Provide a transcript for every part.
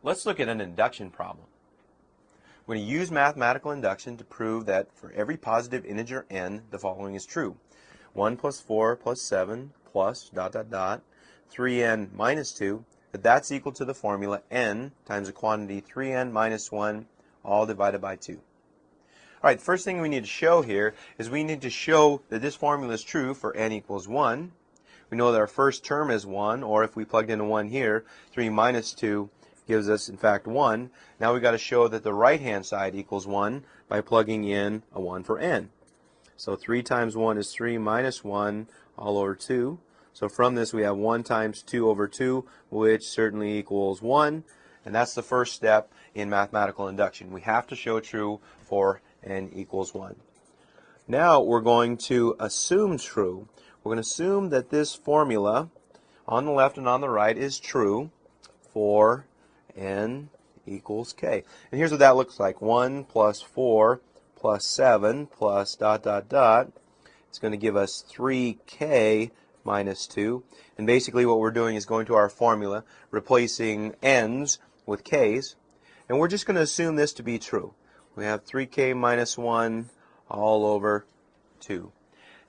Let's look at an induction problem. We're going to use mathematical induction to prove that for every positive integer n, the following is true. 1 plus 4 plus 7 plus ... 3n minus 2, that's equal to the formula n times the quantity 3n minus 1, all divided by 2. All right, the first thing we need to show here is we need to show that this formula is true for n equals 1. We know that our first term is 1, or if we plugged in a 1 here, 3 minus 2 gives us, in fact, 1. Now we've got to show that the right-hand side equals 1 by plugging in a 1 for n. So 3 times 1 is 3 minus 1 all over 2. So from this we have 1 times 2 over 2, which certainly equals 1. And that's the first step in mathematical induction. We have to show true for n equals 1. Now we're going to assume true. We're going to assume that this formula on the left and on the right is true for n equals k. And here's what that looks like. 1 plus 4 plus 7 plus ... It's going to give us 3k minus 2. And basically what we're doing is going to our formula, replacing n's with k's. And we're just going to assume this to be true. We have 3k minus 1 all over 2.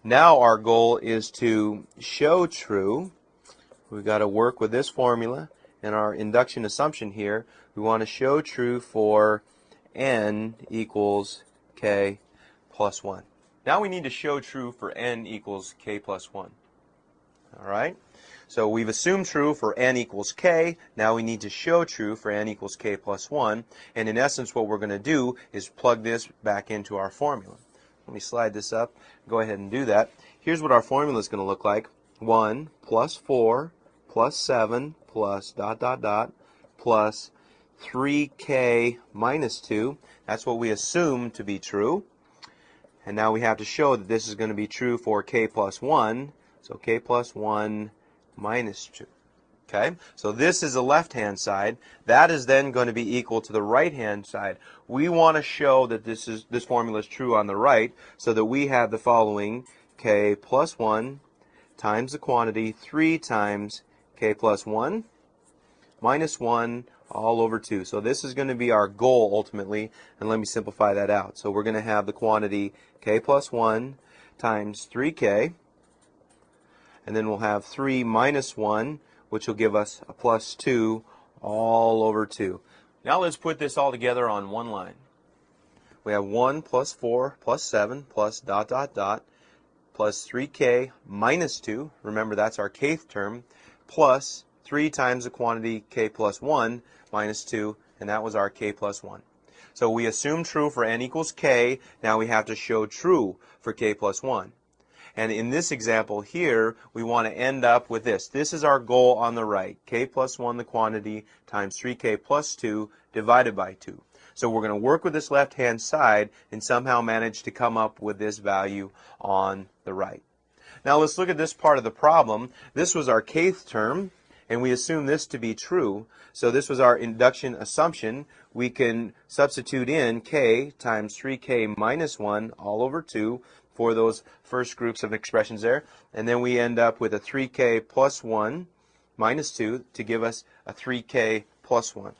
Now our goal is to show true. We've got to work with this formula. In our induction assumption here, we want to show true for n equals k plus 1. Now we need to show true for n equals k plus 1. All right? So we've assumed true for n equals k. Now we need to show true for n equals k plus 1. And in essence, what we're going to do is plug this back into our formula. Let me slide this up. Go ahead and do that. Here's what our formula is going to look like. 1 plus 4 plus 7 plus ... plus 3k minus 2. That's what we assume to be true. And now we have to show that this is going to be true for k plus 1. So k plus 1 minus 2. Okay? So this is the left-hand side. That is then going to be equal to the right-hand side. We want to show that this formula is true on the right, so that we have the following: k plus 1 times the quantity 3 times k plus 1 minus 1 all over 2. So this is going to be our goal ultimately, and let me simplify that out. So we're going to have the quantity k plus 1 times 3k, and then we'll have 3 minus 1, which will give us a plus 2 all over 2. Now let's put this all together on one line. We have 1 plus 4 plus 7 plus ... plus 3k minus 2, remember that's our kth term, plus 3 times the quantity k plus 1 minus 2, and that was our k plus 1. So we assume true for n equals k. Now we have to show true for k plus 1. And in this example here, we want to end up with this. This is our goal on the right. K plus 1, the quantity, times 3k plus 2 divided by 2. So we're going to work with this left-hand side and somehow manage to come up with this value on the right. Now let's look at this part of the problem. This was our kth term, and we assume this to be true. So this was our induction assumption. We can substitute in k times 3k minus 1 all over 2 for those first groups of expressions there. And then we end up with a 3k plus 1 minus 2 to give us a 3k plus 1.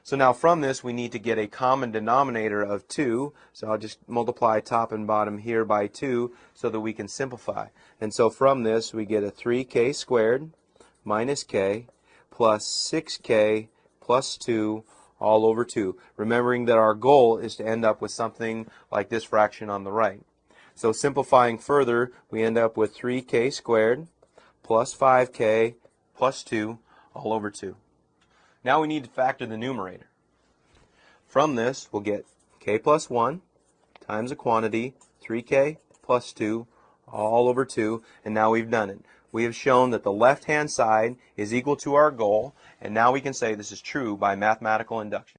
So now from this we need to get a common denominator of 2. So I'll just multiply top and bottom here by 2 so that we can simplify. And so from this we get a 3k squared minus k plus 6k plus 2 all over 2. Remembering that our goal is to end up with something like this fraction on the right. So simplifying further, we end up with 3k squared plus 5k plus 2 all over 2. Now we need to factor the numerator. From this, we'll get k plus 1 times the quantity 3k plus 2 all over 2, and now we've done it. We have shown that the left-hand side is equal to our goal, and now we can say this is true by mathematical induction.